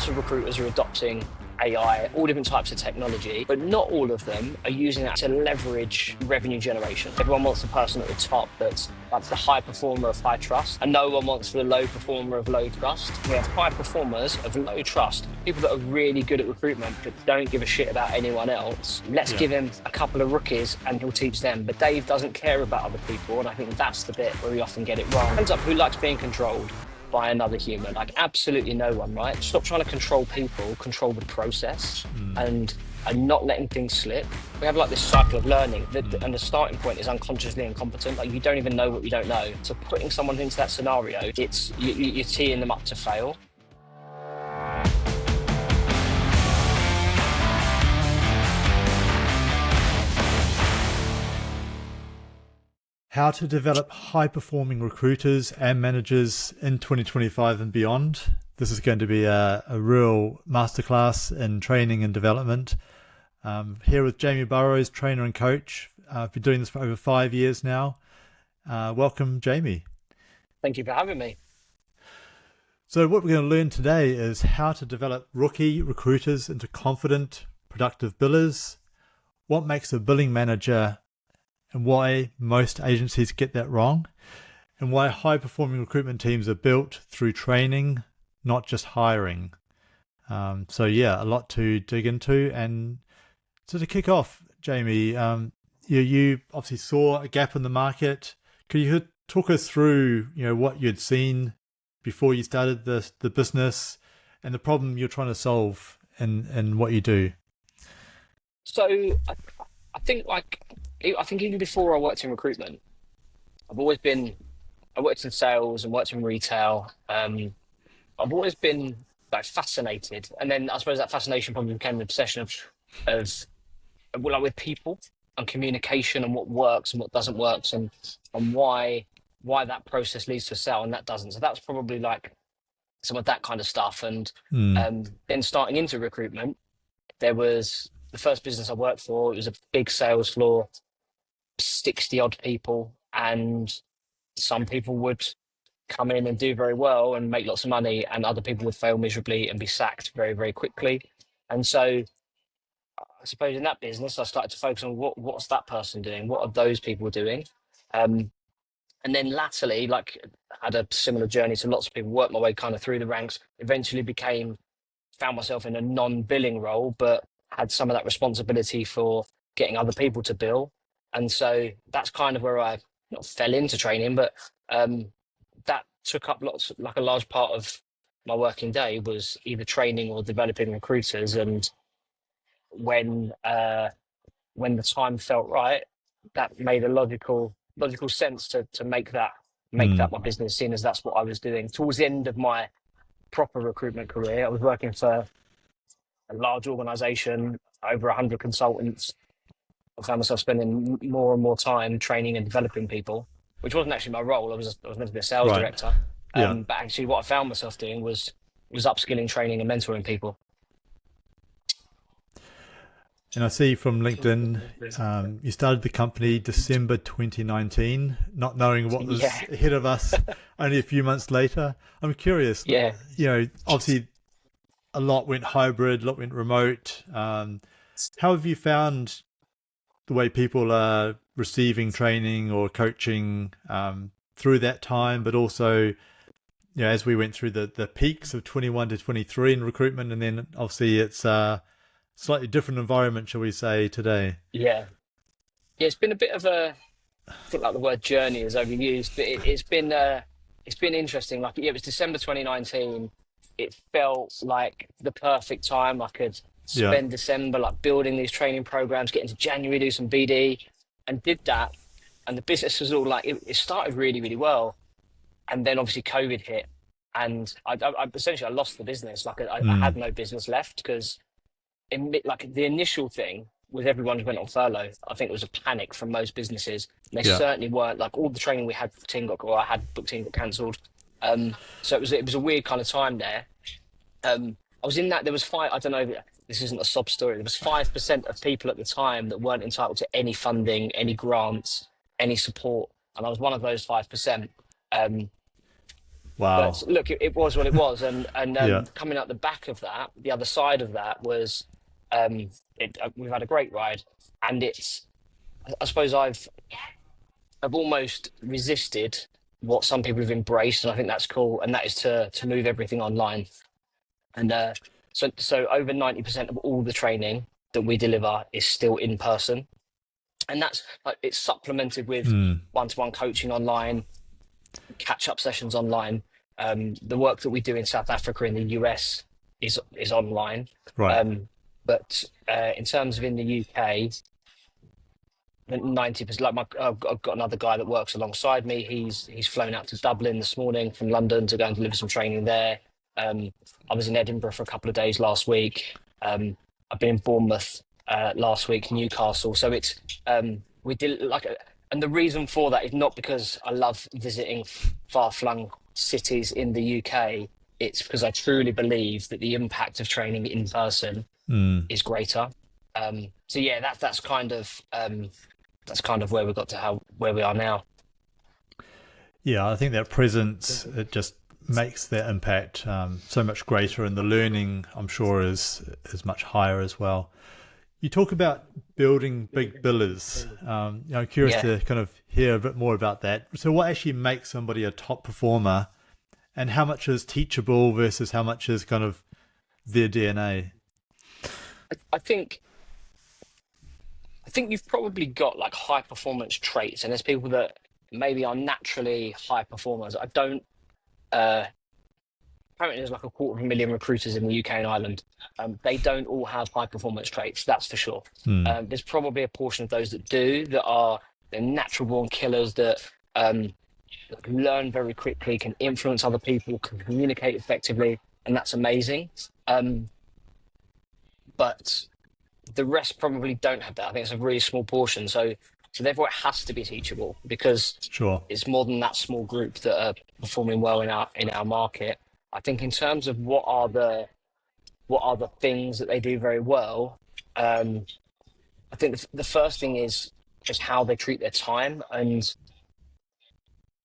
lots of recruiters are adopting AI, all different types of technology, but not all of them are using that to leverage revenue generation. Everyone wants the person at the top that's like the high performer of high trust, and no one wants the low performer of low trust. We have high performers of low trust, people that are really good at recruitment but don't give a shit about anyone else. Let's give him a couple of rookies and he'll teach them. But Dave doesn't care about other people, and I think that's the bit where we often get it wrong. Ends up, who likes being controlled by another human? Like, absolutely no one, right? Stop trying to control people, control the process, and not letting things slip. We have like this cycle of learning, and the starting point is unconsciously incompetent. Like, you don't even know what you don't know. So putting someone into that scenario, it's you're teeing them up to fail. How to develop high-performing recruiters and managers in 2025 and beyond. This is going to be a real masterclass in training and development. Here with Jamie Burrows, trainer and coach. I've been doing this for over 5 years now. Welcome, Jamie. Thank you for having me. So what we're going to learn today is how to develop rookie recruiters into confident, productive billers, what makes a billing manager, and why most agencies get that wrong, and why high-performing recruitment teams are built through training, not just hiring. So yeah, a lot to dig into. And so to kick off, Jamie, you obviously saw a gap in the market. Could you talk us through, what you'd seen before you started the business and the problem you're trying to solve and what you do? So I think even before I worked in recruitment, I worked in sales and worked in retail. I've always been like fascinated, and then I suppose that fascination probably became an obsession of like with people and communication and what works and what doesn't work, and why that process leads to a sale and that doesn't. So that's probably like some of that kind of stuff. And then starting into recruitment, there was the first business I worked for. It was a big sales floor, 60 odd people, and some people would come in and do very well and make lots of money, and other people would fail miserably and be sacked very, very quickly. And so I suppose in that business, I started to focus on what's that person doing? What are those people doing? And then latterly, like, had a similar journey to lots of people, worked my way kind of through the ranks, eventually found myself in a non-billing role, but had some of that responsibility for getting other people to bill. And so that's kind of where I not fell into training, but that took up a large part of my working day was either training or developing recruiters. And when the time felt right, that made a logical sense to make that my business, seeing as that's what I was doing. Towards the end of my proper recruitment career, I was working for a large organization, over 100 consultants. I found myself spending more and more time training and developing people, which wasn't actually my role. I was meant to be a sales director. But actually what I found myself doing was upskilling, training and mentoring people. And I see from LinkedIn, you started the company December 2019, not knowing what was ahead of us only a few months later. I'm curious, obviously a lot went hybrid, a lot went remote. How have you found the way people are receiving training or coaching through that time, but also, as we went through the peaks of 21 to 23 in recruitment, and then obviously it's slightly different environment, shall we say, today? Yeah, it's been a bit of I think like the word journey is overused, but it's been interesting. Like, it was December 2019. It felt like the perfect time. I could spend December like building these training programs, get into January, do some BD, and did that. And the business was all like, it started really, really well. And then obviously COVID hit, and I essentially lost the business. Like, I had no business left, because like the initial thing was everyone went on furlough. I think it was a panic from most businesses. They certainly weren't, like, all the training we had for team I had booked team got cancelled. So it was a weird kind of time there. I was in that, there was I don't know, this isn't a sob story. There was 5% of people at the time that weren't entitled to any funding, any grants, any support. And I was one of those 5%. Wow. But look, it was what it was, and Yeah. coming out the back of that, the other side of that was, we've had a great ride, and I suppose I've almost resisted what some people have embraced, and I think that's cool, and that is to move everything online. And so over 90% of all the training that we deliver is still in person, and that's like it's supplemented with Mm. one-to-one coaching online, catch-up sessions online. The work that we do in South Africa and the US is online. Right. But in terms of in the UK, 90%, like I've got another guy that works alongside me. He's flown out to Dublin this morning from London to go and deliver some training there. I was in Edinburgh for a couple of days last week. I've been in Bournemouth last week, Newcastle. So it's we did and the reason for that is not because I love visiting far-flung cities in the UK. It's because I truly believe that the impact of training in person is greater. So yeah, that's kind of where we got to where we are now. Yeah, I think that presence, it just makes that impact so much greater, and the learning, I'm sure, is much higher as well. You talk about building big billers. I'm curious to kind of hear a bit more about that. So what actually makes somebody a top performer, and how much is teachable versus how much is kind of their DNA? I think you've probably got like high performance traits, and there's people that maybe are naturally high performers. I don't. Apparently, there's like 250,000 recruiters in the UK and Ireland. They don't all have high performance traits, that's for sure. There's probably a portion of those that do, they're natural born killers that learn very quickly, can influence other people, can communicate effectively, and that's amazing. But the rest probably don't have that. I think it's a really small portion. So therefore it has to be teachable, because Sure. it's more than that small group that are performing well in our market. I think in terms of what are the things that they do very well, I think the first thing is just how they treat their time, and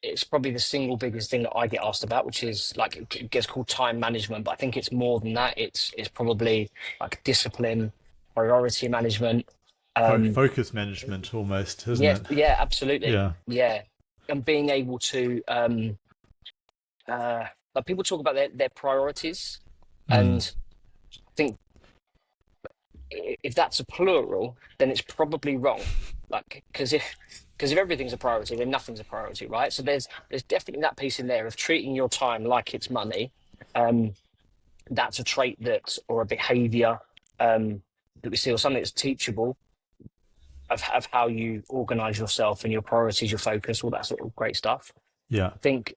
it's probably the single biggest thing that I get asked about, which is like it gets called time management, but I think it's more than that. It's probably like discipline, priority management, Focus management almost, isn't it? Yeah, absolutely. Yeah. Yeah, and being able to like people talk about their priorities, and I think if that's a plural, then it's probably wrong. Like because if everything's a priority, then nothing's a priority, right? So there's definitely that piece in there of treating your time like it's money. That's a trait or a behavior that we see, or something that's teachable, of how you organize yourself and your priorities, your focus, all that sort of great stuff. Yeah. I think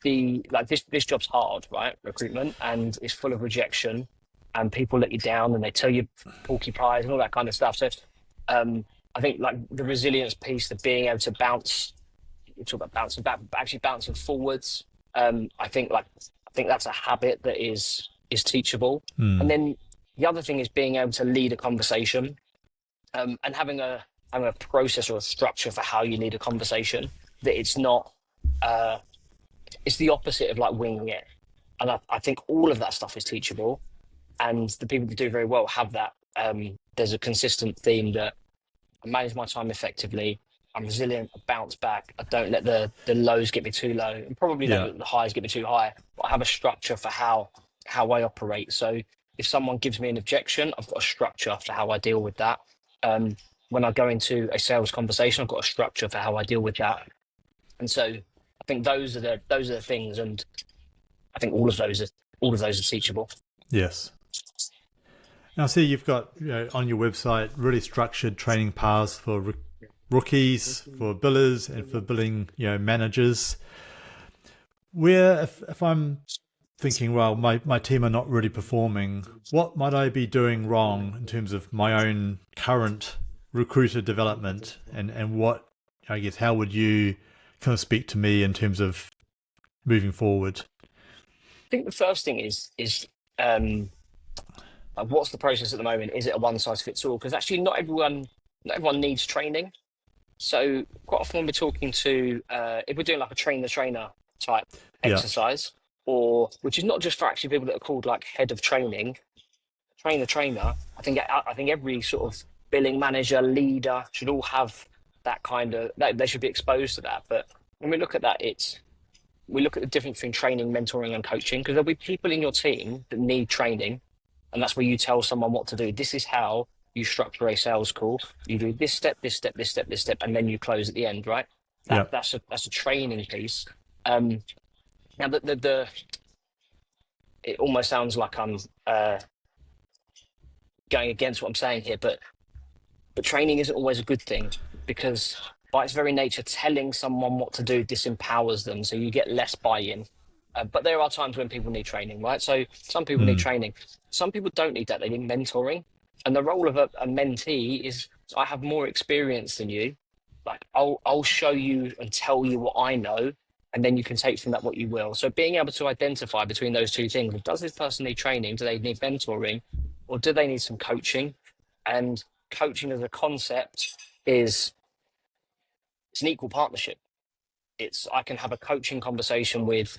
this job's hard, right? Recruitment, and it's full of rejection, and people let you down, and they tell you porcupines and all that kind of stuff. So I think like the resilience piece, the being able to bounce, you talk about bouncing back, but actually bouncing forwards. I think that's a habit that is teachable. And then the other thing is being able to lead a conversation, and having a process or a structure for how you lead a conversation, that it's not it's the opposite of like winging it. And I think all of that stuff is teachable, and the people that do very well have that. There's a consistent theme that I manage my time effectively, I'm resilient, I bounce back, I don't let the lows get me too low, and probably don't let the highs get me too high, but I have a structure for how I operate. So if someone gives me an objection, I've got a structure for how I deal with that. When I go into a sales conversation, I've got a structure for how I deal with that. And so I think those are the things, and I think all of those are teachable. Yes. Now, I see you've got on your website really structured training paths for rookies, for billers, and for billing managers. Where if I'm thinking, well, my team are not really performing, what might I be doing wrong in terms of my own current recruiter development, and what, I guess, how would you kind of speak to me in terms of moving forward? I think the first thing is what's the process at the moment? Is it a one size fits all? Because actually not everyone needs training. So quite often when we're talking to if we're doing like a train the trainer type Yeah. exercise, or which is not just for actually people that are called like head of training, trainer. I think every sort of billing manager, leader should all have that kind of that they should be exposed to that. But when we look at that, we look at the difference between training, mentoring, and coaching, because there'll be people in your team that need training, and that's where you tell someone what to do. This is how you structure a sales call. You do this step, this step, this step, this step, and then you close at the end, right? Yeah. That's a training piece. Now the it almost sounds like I'm going against what I'm saying here, but training isn't always a good thing, because by its very nature, telling someone what to do disempowers them, so you get less buy-in. But there are times when people need training, right? So some people need training. Some people don't need that. They need mentoring. And the role of a mentee is, I have more experience than you. Like I'll show you and tell you what I know, and then you can take from that what you will. So being able to identify between those two things, does this person need training? Do they need mentoring? Or do they need some coaching? And coaching as a concept it's an equal partnership. I can have a coaching conversation with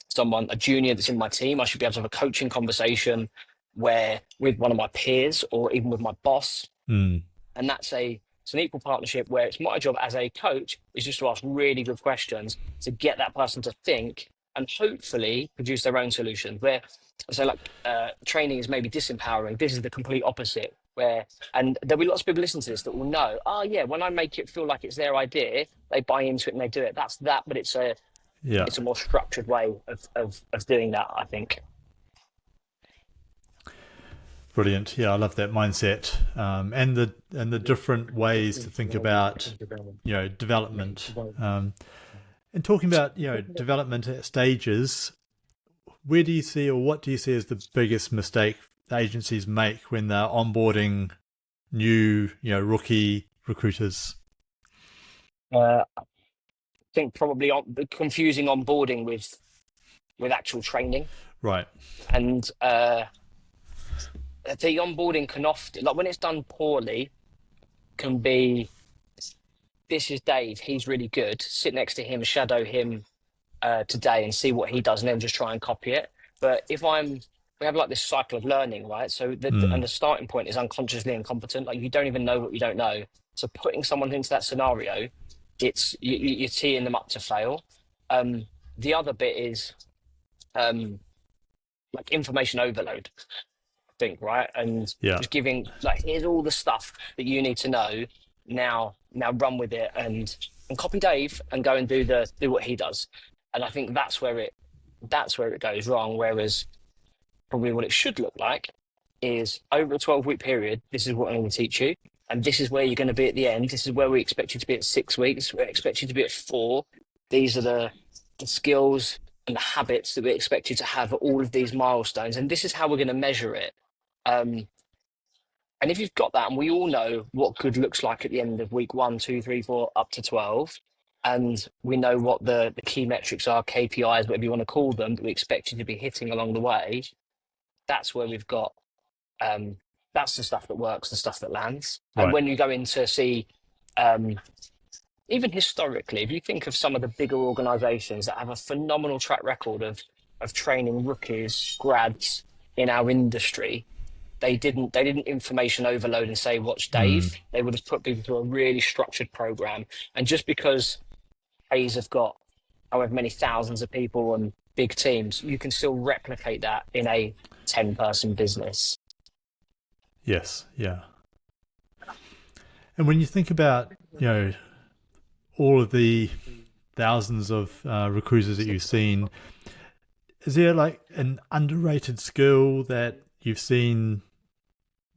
someone, a junior that's in my team. I should be able to have a coaching conversation with one of my peers or even with my boss. And it's an equal partnership where it's my job as a coach is just to ask really good questions to get that person to think and hopefully produce their own solutions. Where so like training is maybe disempowering. This is the complete opposite. And there'll be lots of people listening to this that will know, oh yeah, when I make it feel like it's their idea, they buy into it and they do it. That's that, but it's a more structured way of doing that, I think. Brilliant. Yeah, I love that mindset, and the different ways to think about development. And talking about development at stages, where do you see, or what do you see as the biggest mistake agencies make when they're onboarding new rookie recruiters? I think probably confusing onboarding with actual training. Right. And the onboarding can often, like when it's done poorly, can be, this is Dave, he's really good, sit next to him, shadow him today and see what he does, and then just try and copy it. But we have like this cycle of learning, right? So and the starting point is unconsciously incompetent. Like you don't even know what you don't know. So putting someone into that scenario, it's you're teeing them up to fail. The other bit is like information overload, I think, right? And just giving like, here's all the stuff that you need to know. Now run with it and copy Dave and go and do what he does. And I think that's where it goes wrong. Whereas probably what it should look like is, over a 12-week period, this is what I'm going to teach you, and this is where you're going to be at the end. This is where we expect you to be at 6 weeks. We expect you to be at 4. These are the skills and the habits that we expect you to have at all of these milestones, and this is how we're going to measure it. And if you've got that, and we all know what good looks like at the end of week 1, 2, 3, 4, up to 12, and we know what the key metrics are, KPIs, whatever you want to call them, that we expect you to be hitting along the way, that's where we've got, that's the stuff that works, the stuff that lands. Right. And when you go in to see, even historically, if you think of some of the bigger organizations that have a phenomenal track record of training rookies, grads in our industry, they didn't information overload and say, watch Dave. They would have put people through a really structured program. And just because Hayes have got however many thousands of people and big teams, you can still replicate that in a 10-person business. Yes. Yeah. And when you think about, all of the thousands of recruiters that you've seen, is there like an underrated skill that you've seen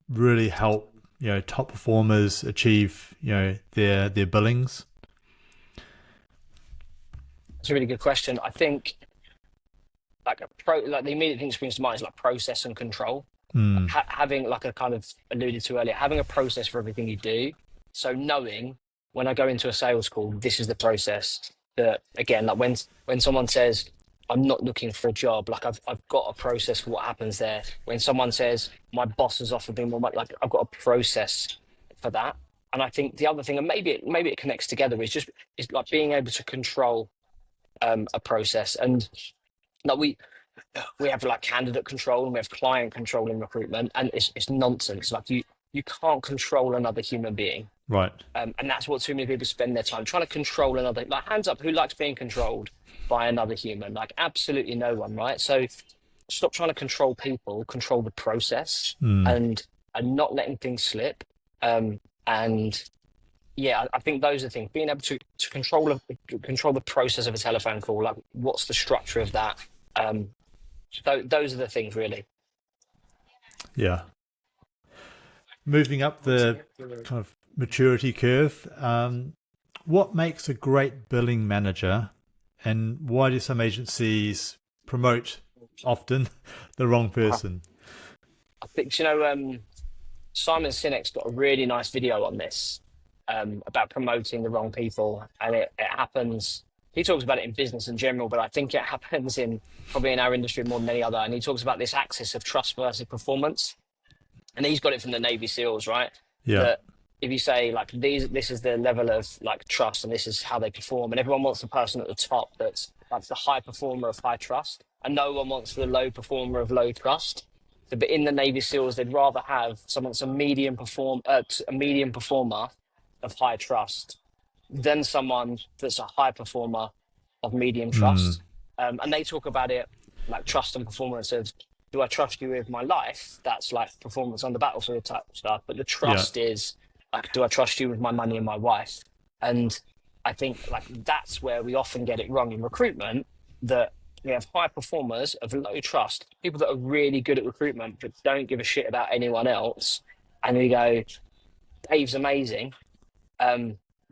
really help, top performers achieve, their billings? That's a really good question. I think like the immediate thing that springs to mind is like process and control. Having, like I kind of alluded to earlier, having a process for everything you do. So knowing when I go into a sales call, this is the process. That again, like when someone says, I'm not looking for a job, like I've got a process for what happens there. When someone says, my boss has offered me more money, like I've got a process for that. And I think the other thing, and maybe it connects together, is like being able to control a process. And like we have like candidate control and we have client control in recruitment, and it's nonsense. Like you can't control another human being. Right. And that's what too many people spend their time trying to control another. Like, hands up, who likes being controlled by another human? Like, absolutely no one, right? So stop trying to control people, control the process, and not letting things slip. And yeah, I think those are things. Being able to control the process of a telephone call. Like, what's the structure of that? So those are the things, really. Yeah. Moving up the kind of maturity curve, what makes a great billing manager, and why do some agencies promote often the wrong person? I think, Simon Sinek's got a really nice video on this, about promoting the wrong people. And it happens, he talks about it in business in general, but I think it happens probably in our industry more than any other. And he talks about this axis of trust versus performance. And he's got it from the Navy SEALs, right? Yeah. That if you say like this is the level of like trust and this is how they perform, and everyone wants the person at the top that's like the high performer of high trust, and no one wants the low performer of low trust. So, but in the Navy SEALs, they'd rather have someone that's a medium performer of high trust than someone that's a high performer of medium trust. And they talk about it like trust and performance of, do I trust you with my life? That's like performance on the battlefield type stuff. But the trust is like, do I trust you with my money and my wife? And I think like that's where we often get it wrong in recruitment, that we have high performers of low trust, people that are really good at recruitment but don't give a shit about anyone else. And we go, Dave's amazing.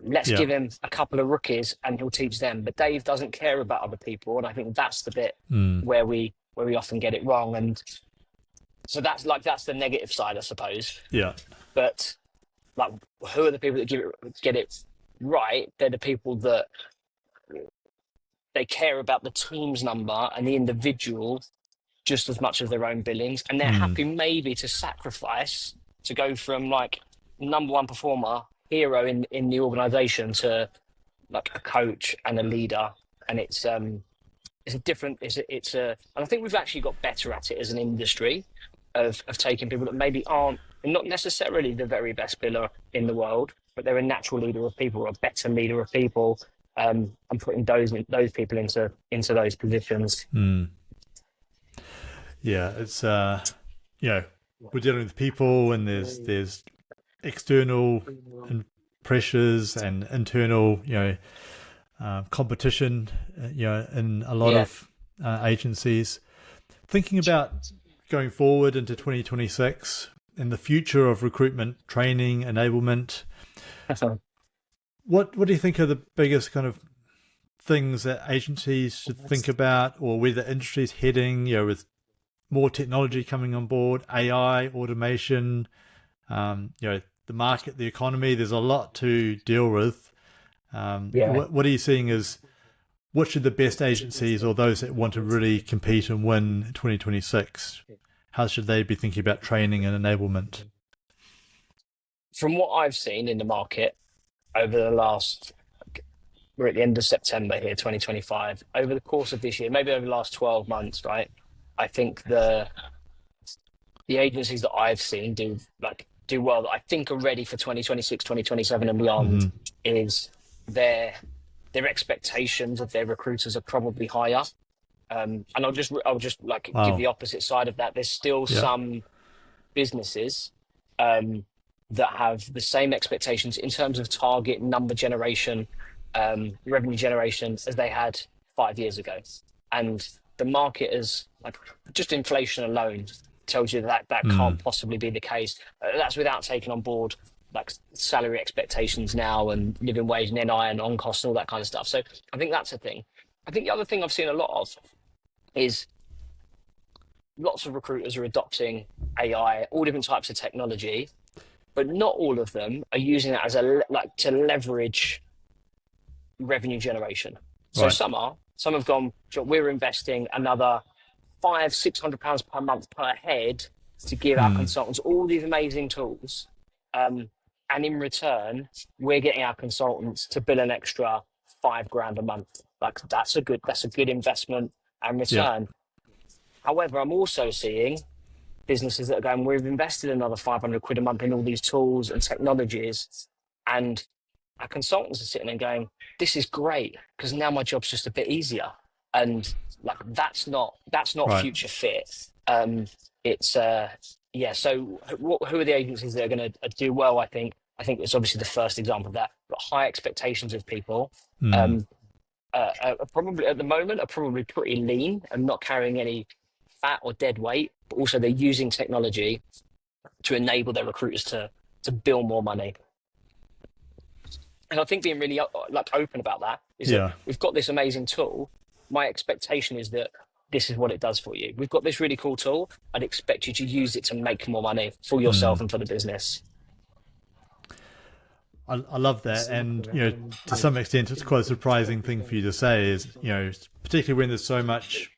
Let's give him a couple of rookies and he'll teach them. But Dave doesn't care about other people. And I think that's the bit where we often get it wrong. And so that's the negative side, I suppose. Yeah. But like, who are the people that get it right? They're the people that they care about the team's number and the individual just as much as their own billings. And they're happy maybe to sacrifice to go from like number one performer, hero in the organization, to like a coach and a leader. And it's a different, and I think we've actually got better at it as an industry of taking people that maybe aren't, not necessarily the very best biller in the world, but they're a natural leader of people or a better leader of people, and putting those people into those positions. Yeah, it's we're dealing with people, and there's external pressures and internal competition in a lot of agencies. Thinking about going forward into 2026 and the future of recruitment, training, enablement, what do you think are the biggest kind of things that agencies should think about, or where the industry is heading, with more technology coming on board, AI, automation, the market, the economy? There's a lot to deal with. What are you seeing as, what should the best agencies, or those that want to really compete and win in 2026, how should they be thinking about training and enablement? From what I've seen in the market over the last, we're at the end of September here, 2025, over the course of this year, maybe over the last 12 months, right? I think the agencies that I've seen do well, that I think are ready for 2026, 2027 and beyond, is their expectations of their recruiters are probably higher. And I'll just give the opposite side of that. There's still some businesses that have the same expectations in terms of target number generation, revenue generation, as they had 5 years ago. And the market is like, just inflation alone tells you that can't possibly be the case. That's without taking on board like salary expectations now and living wage and NI and on costs and all that kind of stuff. So I think that's a thing. I think the other thing I've seen a lot of is lots of recruiters are adopting AI, all different types of technology, but not all of them are using it as to leverage revenue generation. So Right. some have gone, we're investing another £500-600 per month per head to give our consultants all these amazing tools. And in return, we're getting our consultants to bill an extra £5,000 a month. Like that's a good investment and Yeah. return. However, I'm also seeing businesses that are going, we've invested another 500 quid a month in all these tools and technologies, and our consultants are sitting there going, this is great because now my job's just a bit easier. And like that's not Right. future fit. It's yeah. So who are the agencies that are going to do well? I think it's obviously the first example of that. Got high expectations of people. Mm. Um, are probably at the moment are probably pretty lean and not carrying any fat or dead weight, but also they're using technology to enable their recruiters to bill more money. And I think being really like open about that is that Yeah. we've got this amazing tool. My expectation is that this is what it does for you. We've got this really cool tool. I'd expect you to use it to make more money for yourself Mm. and for the business. I love that. And, to some extent, it's quite a surprising thing for you to say is, particularly when there's so much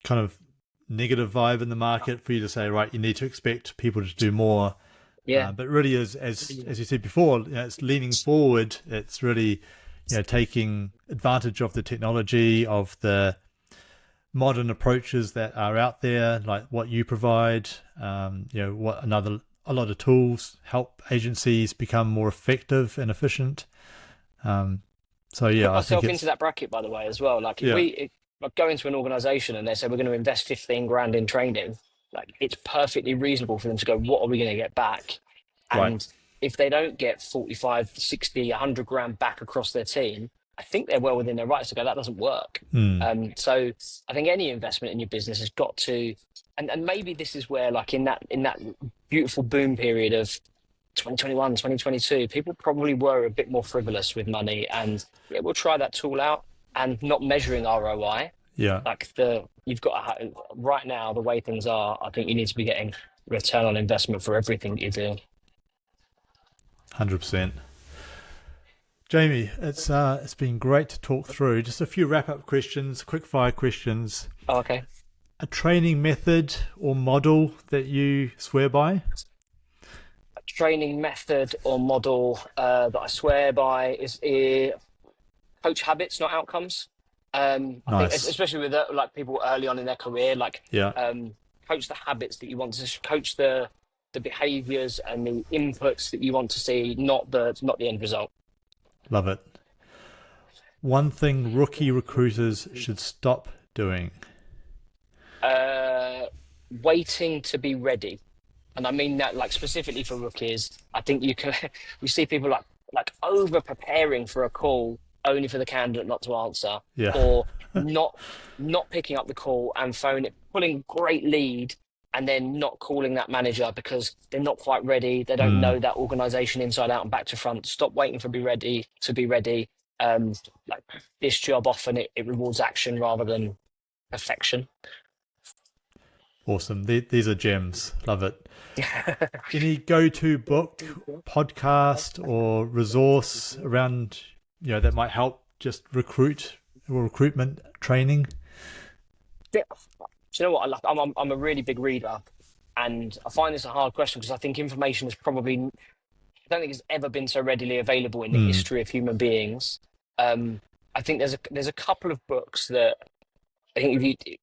kind of negative vibe in the market for you to say, right, you need to expect people to do more. Yeah. But really, as you said before, it's leaning forward. It's really, taking advantage of the technology, of the modern approaches that are out there, like what you provide. A lot of tools help agencies become more effective and efficient. So yeah, Put I think myself it's into that bracket, by the way, as well. Like if yeah, like go into an organization and they say we're going to invest 15 grand in training, like it's perfectly reasonable for them to go, what are we going to get back? right. And if they don't get 45, 60, 100 grand back across their team, I think they're well within their rights to go, that doesn't work. Mm. So I think any investment in your business has got to, and maybe this is where like in that beautiful boom period of 2021, 2022, people probably were a bit more frivolous with money and yeah, we'll try that tool out and not measuring ROI. Yeah, Like you've got right now, the way things are, I think you need to be getting return on investment for everything that you do. 100%. Jamie, it's been great to talk through. Just a few wrap-up questions, quick-fire questions. Oh, okay. A training method or model that you swear by? A training method or model that I swear by is coach habits, not outcomes. I think, Nice. especially with like people early on in their career, like Yeah, coach the habits that you want to coach the behaviors and the inputs that you want to see, not the end result. love it. One thing rookie recruiters should stop doing. Waiting to be ready, and I mean that like specifically for rookies. I think we see people like over preparing for a call only for the candidate not to answer, Yeah. or not picking up the call and pulling great lead and then not calling that manager because they're not quite ready. They don't Mm. know that organization inside out and back to front. Stop waiting for be ready to be ready. Like this job often it rewards action rather than perfection. Awesome. These are gems. Love it. Any go-to book, podcast, or resource around, that might help just recruitment training? Do you know what? I'm a really big reader, and I find this a hard question because I think information is probably I don't think it's ever been so readily available in the Mm. history of human beings. I think there's a couple of books that I think if you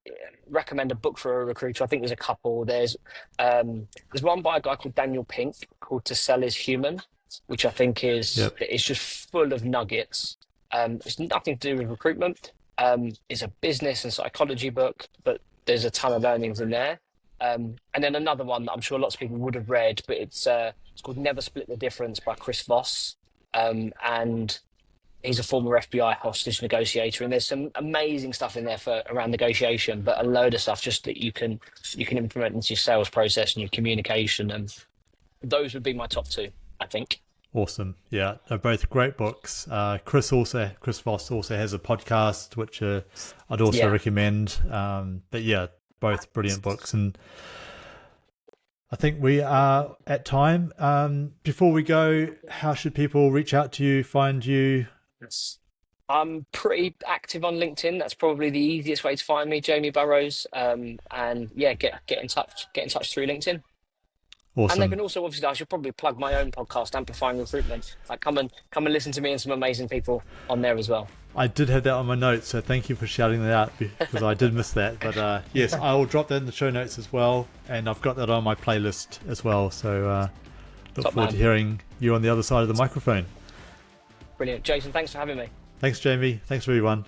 recommend a book for a recruiter, I think there's a couple. There's one by a guy called Daniel Pink called "To Sell Is Human," which I think Yep. is just full of nuggets. It's nothing to do with recruitment. It's a business and psychology book, but there's a ton of learnings in there. And then another one that I'm sure lots of people would have read, but it's called "Never Split the Difference" by Chris Voss, and he's a former FBI hostage negotiator, and there's some amazing stuff in there for around negotiation, but a load of stuff just that you can implement into your sales process and your communication, and those would be my top two, I think. Awesome. Yeah, they're both great books. Chris Voss also has a podcast, which I'd also Yeah. recommend. But yeah, both brilliant books. And I think we are at time. Before we go, how should people reach out to you, find you? I'm pretty active on LinkedIn. That's probably the easiest way to find me, Jamie Burrows. And yeah, get in touch through LinkedIn. And they Awesome. can also, obviously, I should probably plug my own podcast, Amplifying Recruitment. Like, come and listen to me and some amazing people on there as well. I did have that on my notes, so thank you for shouting that out because I did miss that. But yes, I will drop that in the show notes as well, and I've got that on my playlist as well. So look Top forward man. to hearing you on the other side of the microphone. Brilliant. Jason, thanks for having me. Thanks, Jamie. Thanks, everyone.